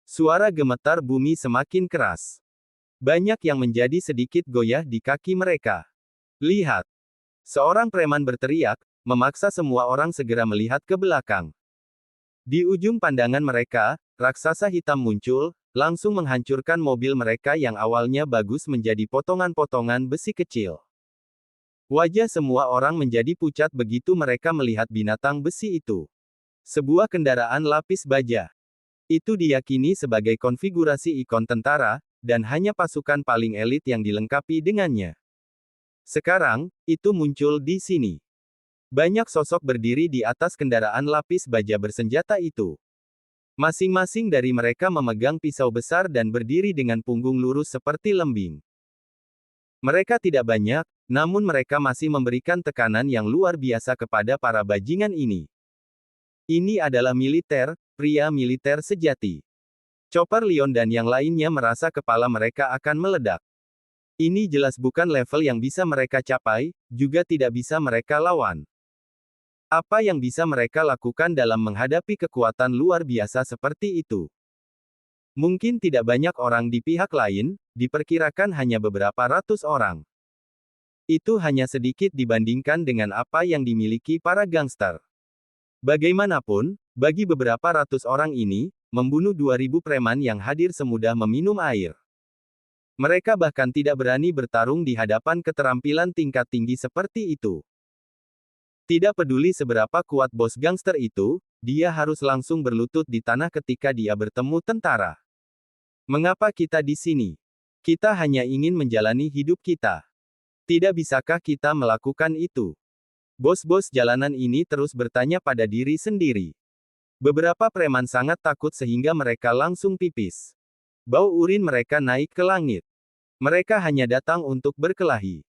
Suara gemetar bumi semakin keras. Banyak yang menjadi sedikit goyah di kaki mereka. Lihat! Seorang preman berteriak, memaksa semua orang segera melihat ke belakang. Di ujung pandangan mereka, raksasa hitam muncul, langsung menghancurkan mobil mereka yang awalnya bagus menjadi potongan-potongan besi kecil. Wajah semua orang menjadi pucat begitu mereka melihat binatang besi itu. Sebuah kendaraan lapis baja. Itu diyakini sebagai konfigurasi ikon tentara, dan hanya pasukan paling elit yang dilengkapi dengannya. Sekarang, itu muncul di sini. Banyak sosok berdiri di atas kendaraan lapis baja bersenjata itu. Masing-masing dari mereka memegang pisau besar dan berdiri dengan punggung lurus seperti lembing. Mereka tidak banyak, namun mereka masih memberikan tekanan yang luar biasa kepada para bajingan ini. Ini adalah militer, pria militer sejati. Chopper Leon dan yang lainnya merasa kepala mereka akan meledak. Ini jelas bukan level yang bisa mereka capai, juga tidak bisa mereka lawan. Apa yang bisa mereka lakukan dalam menghadapi kekuatan luar biasa seperti itu? Mungkin tidak banyak orang di pihak lain, diperkirakan hanya beberapa ratus orang. Itu hanya sedikit dibandingkan dengan apa yang dimiliki para gangster. Bagaimanapun, bagi beberapa ratus orang ini, membunuh 2000 preman yang hadir semudah meminum air. Mereka bahkan tidak berani bertarung di hadapan keterampilan tingkat tinggi seperti itu. Tidak peduli seberapa kuat bos gangster itu, dia harus langsung berlutut di tanah ketika dia bertemu tentara. Mengapa kita di sini? Kita hanya ingin menjalani hidup kita. Tidak bisakah kita melakukan itu? Bos-bos jalanan ini terus bertanya pada diri sendiri. Beberapa preman sangat takut sehingga mereka langsung pipis. Bau urin mereka naik ke langit. Mereka hanya datang untuk berkelahi.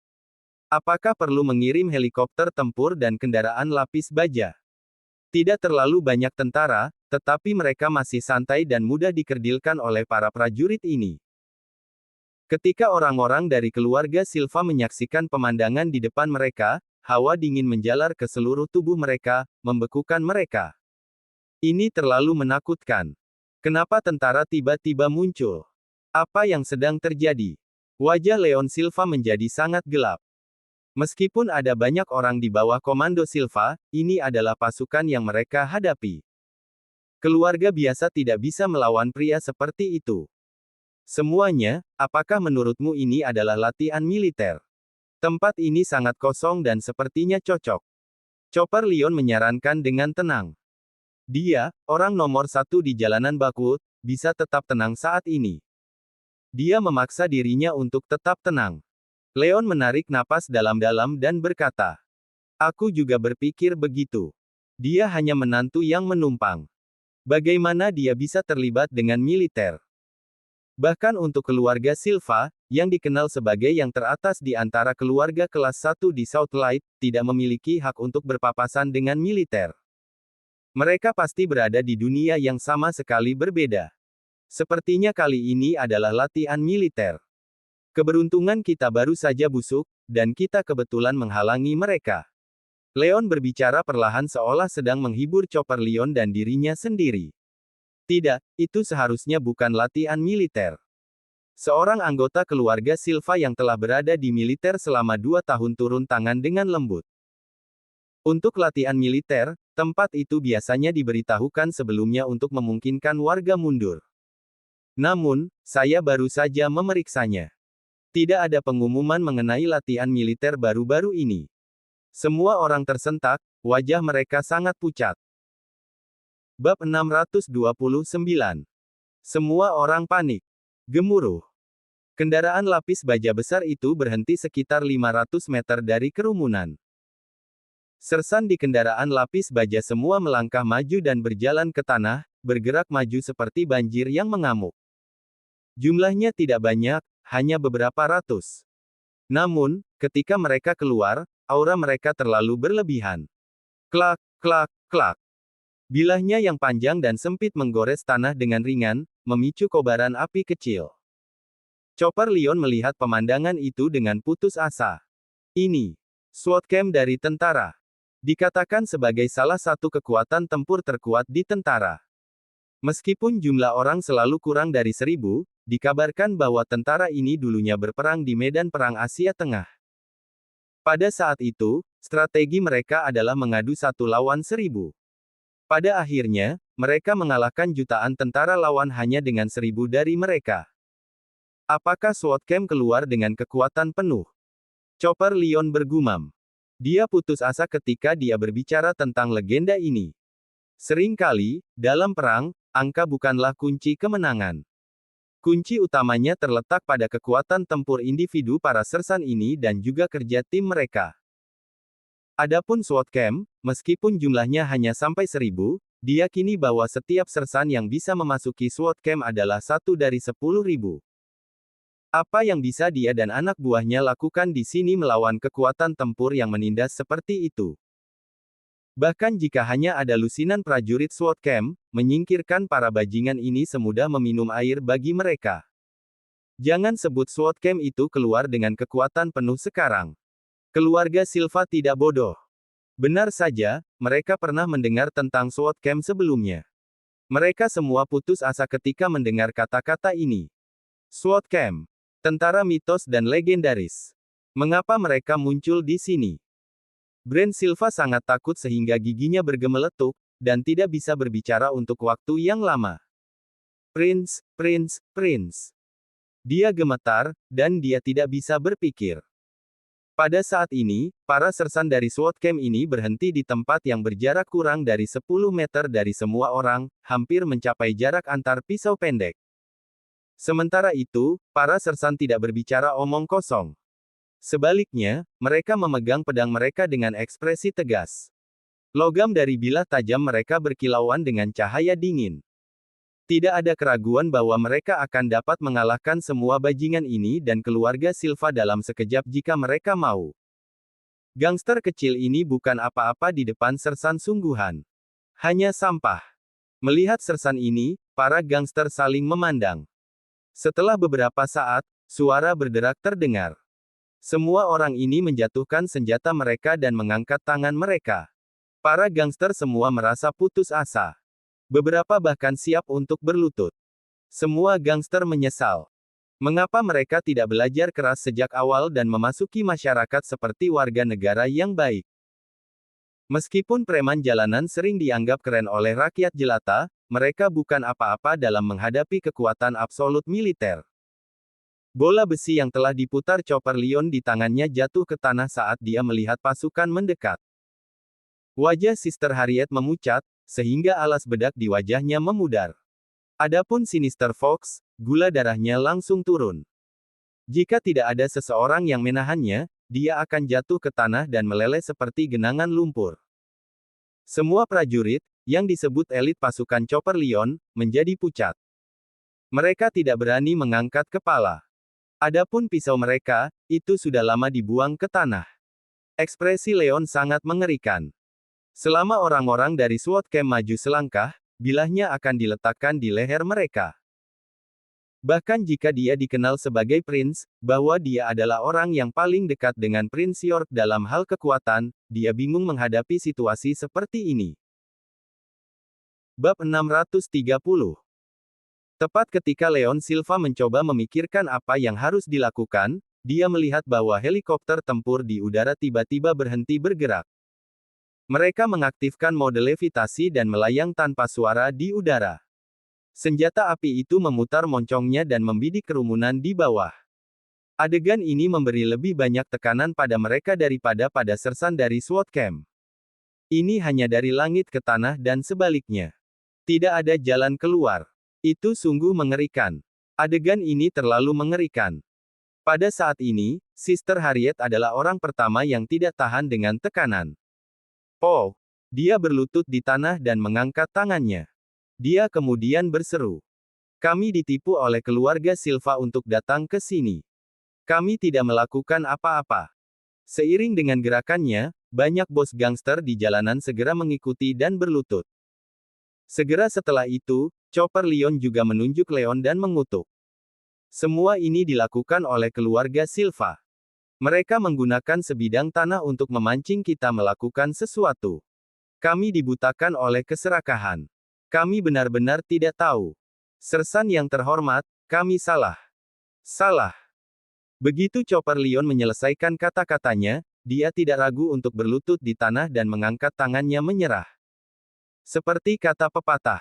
Apakah perlu mengirim helikopter tempur dan kendaraan lapis baja? Tidak terlalu banyak tentara, tetapi mereka masih santai dan mudah dikerdilkan oleh para prajurit ini. Ketika orang-orang dari keluarga Silva menyaksikan pemandangan di depan mereka, hawa dingin menjalar ke seluruh tubuh mereka, membekukan mereka. Ini terlalu menakutkan. Kenapa tentara tiba-tiba muncul? Apa yang sedang terjadi? Wajah Leon Silva menjadi sangat gelap. Meskipun ada banyak orang di bawah komando Silva, ini adalah pasukan yang mereka hadapi. Keluarga biasa tidak bisa melawan pria seperti itu. Semuanya, apakah menurutmu ini adalah latihan militer? Tempat ini sangat kosong dan sepertinya cocok. Chopper Leon menyarankan dengan tenang. Dia, orang nomor satu di jalanan Bakwood, bisa tetap tenang saat ini. Dia memaksa dirinya untuk tetap tenang. Leon menarik napas dalam-dalam dan berkata, "Aku juga berpikir begitu. Dia hanya menantu yang menumpang. Bagaimana dia bisa terlibat dengan militer? Bahkan untuk keluarga Silva, yang dikenal sebagai yang teratas di antara keluarga kelas 1 di Southlight, tidak memiliki hak untuk berpapasan dengan militer. Mereka pasti berada di dunia yang sama sekali berbeda. Sepertinya kali ini adalah latihan militer. Keberuntungan kita baru saja busuk, dan kita kebetulan menghalangi mereka." Leon berbicara perlahan seolah sedang menghibur Chopper Leon dan dirinya sendiri. Tidak, itu seharusnya bukan latihan militer. Seorang anggota keluarga Silva yang telah berada di militer selama 2 tahun turun tangan dengan lembut. Untuk latihan militer, tempat itu biasanya diberitahukan sebelumnya untuk memungkinkan warga mundur. Namun, saya baru saja memeriksanya. Tidak ada pengumuman mengenai latihan militer baru-baru ini. Semua orang tersentak, wajah mereka sangat pucat. Bab 629. Semua orang panik. Gemuruh. Kendaraan lapis baja besar itu berhenti sekitar 500 meter dari kerumunan. Sersan di kendaraan lapis baja semua melangkah maju dan berjalan ke tanah, bergerak maju seperti banjir yang mengamuk. Jumlahnya tidak banyak, hanya beberapa ratus. Namun, ketika mereka keluar, aura mereka terlalu berlebihan. Klak, klak, klak. Bilahnya yang panjang dan sempit menggores tanah dengan ringan, memicu kobaran api kecil. Chopper Leon melihat pemandangan itu dengan putus asa. Ini SWAT camp dari tentara. Dikatakan sebagai salah satu kekuatan tempur terkuat di tentara. Meskipun jumlah orang selalu kurang dari 1000, dikabarkan bahwa tentara ini dulunya berperang di medan perang Asia Tengah. Pada saat itu, strategi mereka adalah mengadu 1 lawan 1000. Pada akhirnya, mereka mengalahkan jutaan tentara lawan hanya dengan 1000 dari mereka. Apakah SWAT camp keluar dengan kekuatan penuh? Chopper Leon bergumam. Dia putus asa ketika dia berbicara tentang legenda ini. Seringkali, dalam perang, angka bukanlah kunci kemenangan. Kunci utamanya terletak pada kekuatan tempur individu para sersan ini dan juga kerja tim mereka. Adapun SWAT Camp, meskipun jumlahnya hanya sampai 1.000, diyakini bahwa setiap sersan yang bisa memasuki SWAT Camp adalah satu dari 10.000. Apa yang bisa dia dan anak buahnya lakukan di sini melawan kekuatan tempur yang menindas seperti itu? Bahkan jika hanya ada lusinan prajurit SWAT Camp, menyingkirkan para bajingan ini semudah meminum air bagi mereka. Jangan sebut SWAT Camp itu keluar dengan kekuatan penuh sekarang. Keluarga Silva tidak bodoh. Benar saja, mereka pernah mendengar tentang SWAT Camp sebelumnya. Mereka semua putus asa ketika mendengar kata-kata ini. SWAT Camp. Tentara mitos dan legendaris. Mengapa mereka muncul di sini? Brand Silva sangat takut sehingga giginya bergemeletuk, dan tidak bisa berbicara untuk waktu yang lama. Prince, Prince, Prince. Dia gemetar, dan dia tidak bisa berpikir. Pada saat ini, para sersan dari SWAT Camp ini berhenti di tempat yang berjarak kurang dari 10 meter dari semua orang, hampir mencapai jarak antar pisau pendek. Sementara itu, para sersan tidak berbicara omong kosong. Sebaliknya, mereka memegang pedang mereka dengan ekspresi tegas. Logam dari bilah tajam mereka berkilauan dengan cahaya dingin. Tidak ada keraguan bahwa mereka akan dapat mengalahkan semua bajingan ini dan keluarga Silva dalam sekejap jika mereka mau. Gangster kecil ini bukan apa-apa di depan sersan sungguhan. Hanya sampah. Melihat sersan ini, para gangster saling memandang. Setelah beberapa saat, suara berderak terdengar. Semua orang ini menjatuhkan senjata mereka dan mengangkat tangan mereka. Para gangster semua merasa putus asa. Beberapa bahkan siap untuk berlutut. Semua gangster menyesal. Mengapa mereka tidak belajar keras sejak awal dan memasuki masyarakat seperti warga negara yang baik? Meskipun preman jalanan sering dianggap keren oleh rakyat jelata, mereka bukan apa-apa dalam menghadapi kekuatan absolut militer. Bola besi yang telah diputar Chopper Leon di tangannya jatuh ke tanah saat dia melihat pasukan mendekat. Wajah Sister Harriet memucat, sehingga alas bedak di wajahnya memudar. Adapun Sinister Fox, gula darahnya langsung turun. Jika tidak ada seseorang yang menahannya, dia akan jatuh ke tanah dan meleleh seperti genangan lumpur. Semua prajurit, yang disebut elit pasukan Chopper Leon, menjadi pucat. Mereka tidak berani mengangkat kepala. Adapun pisau mereka, itu sudah lama dibuang ke tanah. Ekspresi Leon sangat mengerikan. Selama orang-orang dari SWAT Camp maju selangkah, bilahnya akan diletakkan di leher mereka. Bahkan jika dia dikenal sebagai Prince, bahwa dia adalah orang yang paling dekat dengan Prince York dalam hal kekuatan, dia bingung menghadapi situasi seperti ini. Bab 630. Tepat ketika Leon Silva mencoba memikirkan apa yang harus dilakukan, dia melihat bahwa helikopter tempur di udara tiba-tiba berhenti bergerak. Mereka mengaktifkan mode levitasi dan melayang tanpa suara di udara. Senjata api itu memutar moncongnya dan membidik kerumunan di bawah. Adegan ini memberi lebih banyak tekanan pada mereka daripada pada sersan dari SWAT Camp. Ini hanya dari langit ke tanah dan sebaliknya. Tidak ada jalan keluar. Itu sungguh mengerikan. Adegan ini terlalu mengerikan. Pada saat ini, Sister Harriet adalah orang pertama yang tidak tahan dengan tekanan. Oh! Dia berlutut di tanah dan mengangkat tangannya. Dia kemudian berseru. Kami ditipu oleh keluarga Silva untuk datang ke sini. Kami tidak melakukan apa-apa. Seiring dengan gerakannya, banyak bos gangster di jalanan segera mengikuti dan berlutut. Segera setelah itu, Chopper Leon juga menunjuk Leon dan mengutuk. Semua ini dilakukan oleh keluarga Silva. Mereka menggunakan sebidang tanah untuk memancing kita melakukan sesuatu. Kami dibutakan oleh keserakahan. Kami benar-benar tidak tahu. Sersan yang terhormat, kami salah. Salah. Begitu Chopper Leon menyelesaikan kata-katanya, dia tidak ragu untuk berlutut di tanah dan mengangkat tangannya menyerah. Seperti kata pepatah,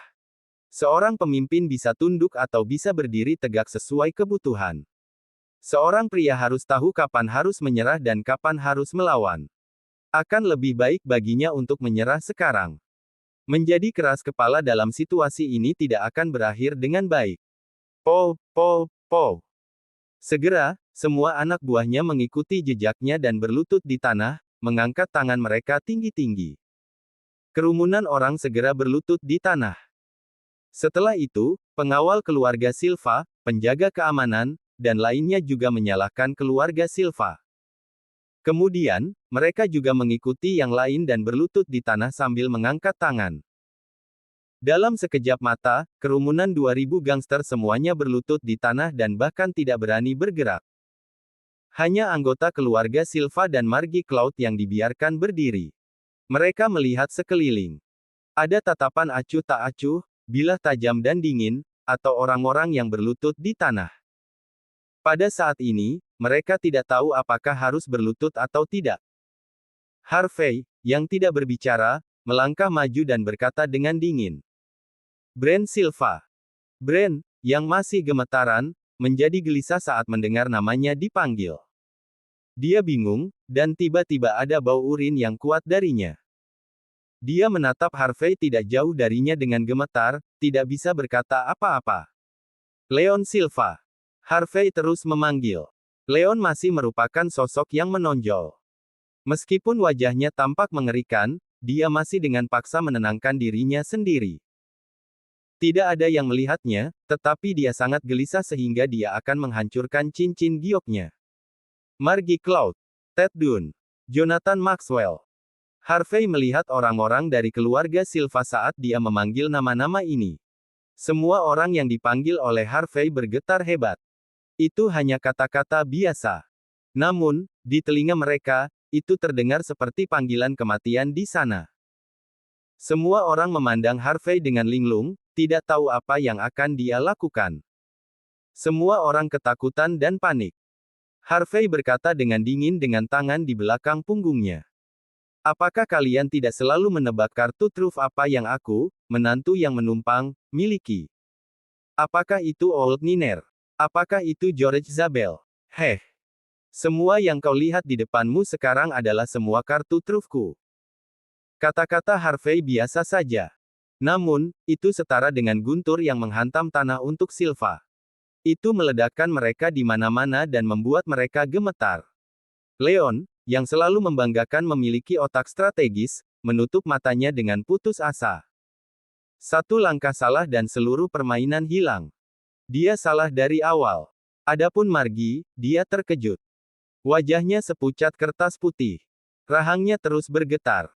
seorang pemimpin bisa tunduk atau bisa berdiri tegak sesuai kebutuhan. Seorang pria harus tahu kapan harus menyerah dan kapan harus melawan. Akan lebih baik baginya untuk menyerah sekarang. Menjadi keras kepala dalam situasi ini tidak akan berakhir dengan baik. Po, po, po. Segera, semua anak buahnya mengikuti jejaknya dan berlutut di tanah, mengangkat tangan mereka tinggi-tinggi. Kerumunan orang segera berlutut di tanah. Setelah itu, pengawal keluarga Silva, penjaga keamanan, dan lainnya juga menyalahkan keluarga Silva. Kemudian, mereka juga mengikuti yang lain dan berlutut di tanah sambil mengangkat tangan. Dalam sekejap mata, kerumunan 2000 gangster semuanya berlutut di tanah dan bahkan tidak berani bergerak. Hanya anggota keluarga Silva dan Margi Cloud yang dibiarkan berdiri. Mereka melihat sekeliling. Ada tatapan acuh tak acuh, bilah tajam dan dingin, atau orang-orang yang berlutut di tanah. Pada saat ini, mereka tidak tahu apakah harus berlutut atau tidak. Harvey, yang tidak berbicara, melangkah maju dan berkata dengan dingin. Brent Silva. Brent, yang masih gemetaran, menjadi gelisah saat mendengar namanya dipanggil. Dia bingung, dan tiba-tiba ada bau urin yang kuat darinya. Dia menatap Harvey tidak jauh darinya dengan gemetar, tidak bisa berkata apa-apa. Leon Silva. Harvey terus memanggil. Leon masih merupakan sosok yang menonjol. Meskipun wajahnya tampak mengerikan, dia masih dengan paksa menenangkan dirinya sendiri. Tidak ada yang melihatnya, tetapi dia sangat gelisah sehingga dia akan menghancurkan cincin gioknya. Margi Cloud, Ted Dunn, Jonathan Maxwell. Harvey melihat orang-orang dari keluarga Silva saat dia memanggil nama-nama ini. Semua orang yang dipanggil oleh Harvey bergetar hebat. Itu hanya kata-kata biasa. Namun, di telinga mereka, itu terdengar seperti panggilan kematian di sana. Semua orang memandang Harvey dengan linglung, tidak tahu apa yang akan dia lakukan. Semua orang ketakutan dan panik. Harvey berkata dengan dingin dengan tangan di belakang punggungnya. Apakah kalian tidak selalu menebak kartu truf apa yang aku, menantu yang menumpang, miliki? Apakah itu Old Niner? Apakah itu George Zabel? Heh. Semua yang kau lihat di depanmu sekarang adalah semua kartu trufku. Kata-kata Harvey biasa saja. Namun, itu setara dengan guntur yang menghantam tanah untuk Silva. Itu meledakkan mereka di mana-mana dan membuat mereka gemetar. Leon, yang selalu membanggakan memiliki otak strategis, menutup matanya dengan putus asa. Satu langkah salah dan seluruh permainan hilang. Dia salah dari awal. Adapun Margi, dia terkejut. Wajahnya sepucat kertas putih. Rahangnya terus bergetar.